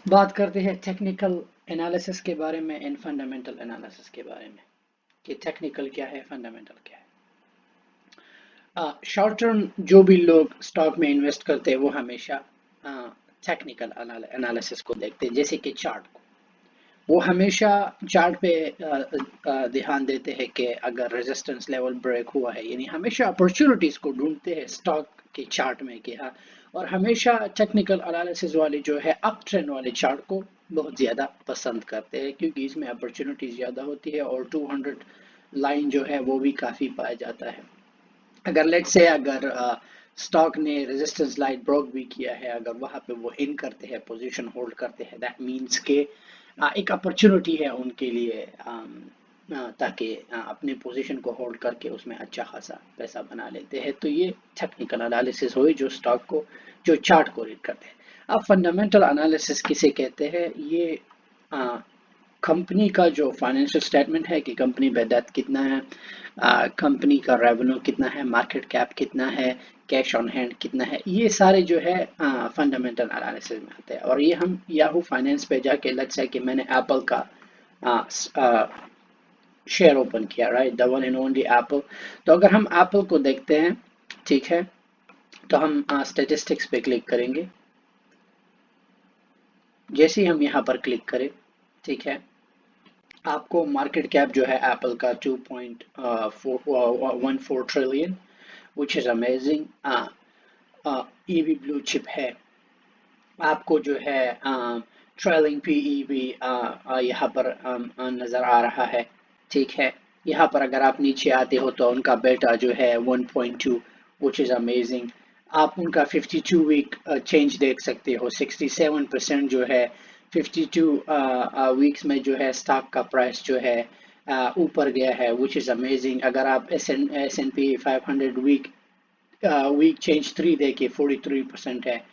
बात करते हैं टेक्निकल एनालिसिस के बारे में एंड फंडामेंटल एनालिसिस के बारे में कि टेक्निकल क्या है, फंडामेंटल क्या है। शॉर्ट टर्म जो भी लोग स्टॉक में इन्वेस्ट करते हैं वो हमेशा टेक्निकल एनालिसिस को देखते हैं, जैसे कि चार्ट को। वो हमेशा चार्ट पे ध्यान देते हैं कि अगर रेजिस्टेंस लेवल ब्रेक हुआ है, यानी हमेशा अपॉर्चुनिटीज को ढूंढते हैं स्टॉक के चार्ट में कि हाँ। और हमेशा टेक्निकल एनालिसिस वाले जो है अप ट्रेंड वाले चार्ट को बहुत ज़्यादा पसंद करते हैं, क्योंकि इसमें अपॉर्चुनिटीज ज़्यादा होती है और 200 लाइन जो है वो भी काफ़ी पाया जाता है। अगर लेट्स से अगर स्टॉक ने रेजिस्टेंस लाइन ब्रोक भी किया है, अगर वहां पे वो इन करते हैं, पोजीशन होल्ड करते हैं, दैट मींस के एक अपॉर्चुनिटी है उनके लिए, ताकि अपने पोजीशन को होल्ड करके उसमें अच्छा खासा पैसा बना लेते हैं। तो ये टेक्निकल एनालिसिस हुई जो स्टॉक को, जो चार्ट को रीड करते हैं। अब फंडामेंटल एनालिसिस किसे कहते हैं? ये कंपनी का जो फाइनेंशियल स्टेटमेंट है कि कंपनी में डेट कितना है, कंपनी का रेवेन्यू कितना है, मार्केट कैप कितना है, कैश ऑन हैंड कितना है, ये सारे जो है फंडामेंटल एनालिसिस में आते हैं। और ये हम याहू फाइनेंस पे जाके, लेट्स से कि मैंने एप्पल का शेयर ओपन किया, right, the one and only Apple. तो अगर हम एप्पल को देखते हैं, ठीक है, तो हम स्टेटिस्टिक्स पे क्लिक करेंगे। जैसे ही हम यहाँ पर क्लिक करें, ठीक है, आपको मार्केट कैप जो है एप्पल का 2.14 trillion, which is amazing. EV blue chip है। आपको जो है ट्रेलिंग पीई भी यहाँ पर नज़र आ रहा है, ठीक है। यहाँ पर अगर आप नीचे आते हो तो उनका बेटा जो है 1.2, विच इज़ अमेजिंग। आप उनका 52 वीक चेंज देख सकते हो, 67% जो है 52 वीक्स में जो है स्टॉक का प्राइस जो है ऊपर गया है, विच इज़ अमेजिंग। अगर आप S N P 500 week change 3 देखिए, 43% है,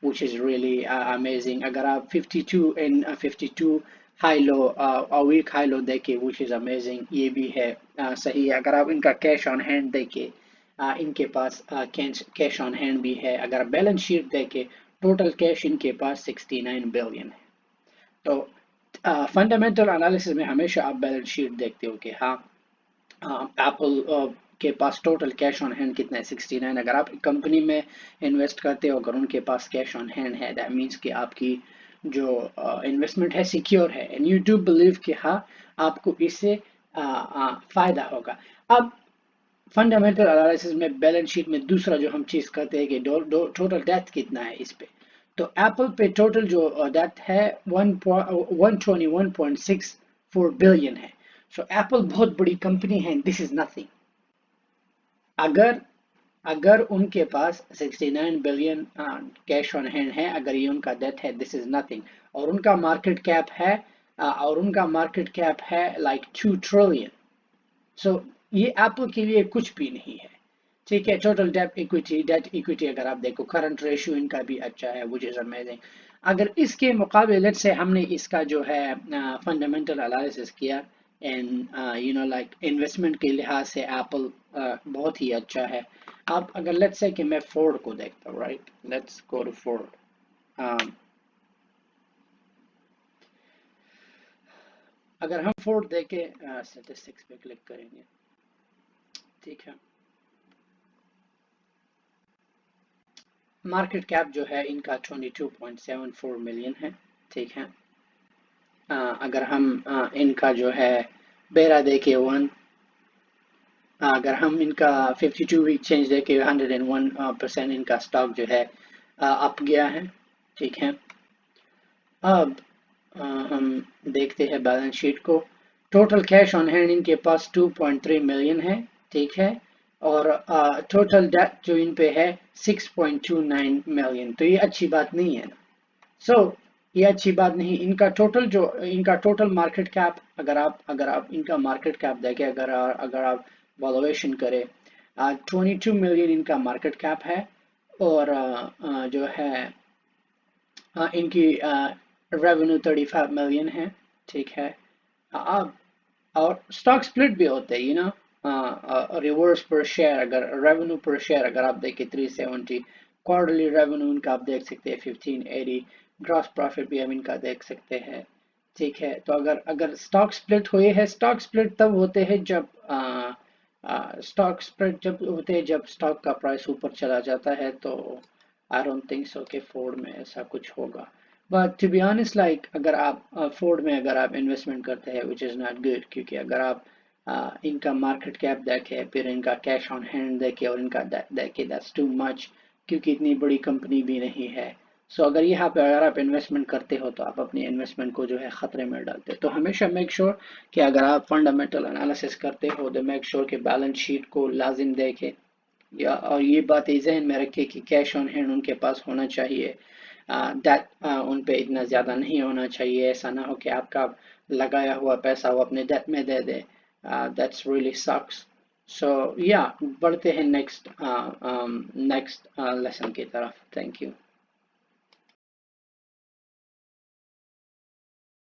which is really amazing. अगर आप 52 and 52 high low, week high low देखिए, which is amazing, ये भी है सही है। अगर आप इनका कैश ऑन हैंड देखिए, इनके पास कैश ऑन हैंड भी है। अगर बैलेंस शीट देखे, टोटल कैश इनके पास 69 बिलियन है। तो फंडामेंटल एनालिसिस में हमेशा आप बैलेंस शीट देखते हो कि हाँ, एप्पल के पास टोटल कैश ऑन हैंड कितना है, 69। अगर आप कंपनी में इन्वेस्ट करते हो, अगर उनके पास कैश ऑन हैंड है, दैट मीन्स कि आपकी जो इन्वेस्टमेंट है सिक्योर है, एंड यू डू बिलीव कि हाँ, आपको इससे फायदा होगा। अब फंडामेंटल एनालिसिस में बैलेंस शीट में दूसरा जो हम चीज करते हैं कि टोटल डेथ कितना है इस पे। तो एप्पल पे टोटल जो डेथ है 121.64 बिलियन है। सो एप्पल बहुत बड़ी कंपनी है, दिस इज नथिंग। अगर अगर उनके पास 69 बिलियन कैश ऑन हैंड है, अगर ये उनका डेट है, दिस इज नथिंग। और उनका मार्केट कैप है, लाइक 2 ट्रिलियन। सो ये एप्पल के लिए कुछ भी नहीं है, ठीक है। टोटल डेट इक्विटी अगर आप देखो, करंट रेशियो इनका भी अच्छा है, विच इज अमेजिंग। अगर इसके मुकाबले लेट्स से हमने इसका जो है फंडामेंटल एनालिसिस किया, एंड लाइक इन्वेस्टमेंट के लिहाज से एप्पल बहुत ही अच्छा है। अब अगर लेट्स से कि मैं फोर्ड को देखता हूँ, right, let's go to Ford. अगर हम फोर्ड देखे, स्टैटिस्टिक्स पे क्लिक करेंगे, ठीक है। मार्केट कैप जो है इनका 22.74 मिलियन है, ठीक है। अगर हम इनका जो है बेरा देखे 1, अगर हम इनका 52 वीक चेंज देखे 101% इनका स्टॉक जो है अप गया है, ठीक है। अब हम देखते हैं बैलेंस शीट को। टोटल कैश ऑन हैंड इनके पास 2.3 मिलियन है, ठीक है। और टोटल डेट जो इन पे है 6.29 मिलियन। तो ये अच्छी बात नहीं है ना। सो ये अच्छी बात नहीं। इनका टोटल मार्केट कैप, अगर आप इनका मार्केट कैप देखें, अगर आप वैल्यूएशन करें, 22 मिलियन इनका मार्केट कैप है। और जो है इनकी रेवेन्यू 35 मिलियन है, ठीक है। अब और स्टॉक स्प्लिट भी होते हैं, रिवर्स पर शेयर, अगर रेवेन्यू पर शेयर अगर आप देखें 370, क्वार्टरली रेवेन्यू इनका आप देख सकते हैं 1580, ग्रॉस प्रॉफिट भी हम इनका देख सकते हैं। ठीक है, तो अगर अगर स्टॉक स्प्लिट हुए हैं, स्टॉक स्प्लिट तब होते हैं जब स्टॉक स्प्लिट जब होते हैं जब स्टॉक का प्राइस ऊपर चला जाता है, तो आई डोंट थिंक सो कि फोर्ड में ऐसा कुछ होगा। But to be honest, like अगर आप फोर्ड में अगर आप इन्वेस्टमेंट करते हैं विच इज़ नॉट गुड, क्योंकि अगर आप इनका मार्केट कैप देखें, फिर इनका कैश ऑन हैंड देखें और इनका देखें, दैट्स टू मच, क्योंकि इतनी बड़ी कंपनी भी नहीं है। सो अगर यहाँ पे अगर आप इन्वेस्टमेंट करते हो तो आप अपनी इन्वेस्टमेंट को जो है खतरे में डालते हो। तो हमेशा मेक श्योर कि अगर आप फंडामेंटल एनालिसिस करते हो तो मेक श्योर कि बैलेंस शीट को लाजिम देखें, या और ये बात जहन में रखें कि कैश ऑन हैंड उनके पास होना चाहिए, डेट उन पे इतना ज़्यादा नहीं होना चाहिए। ऐसा ना हो कि आपका लगाया हुआ पैसा वो अपने डेट में दे दे, दैट्स रियली सक्स। सो या बढ़ते हैं नेक्स्ट नेक्स्ट लेसन की तरफ। Thank you.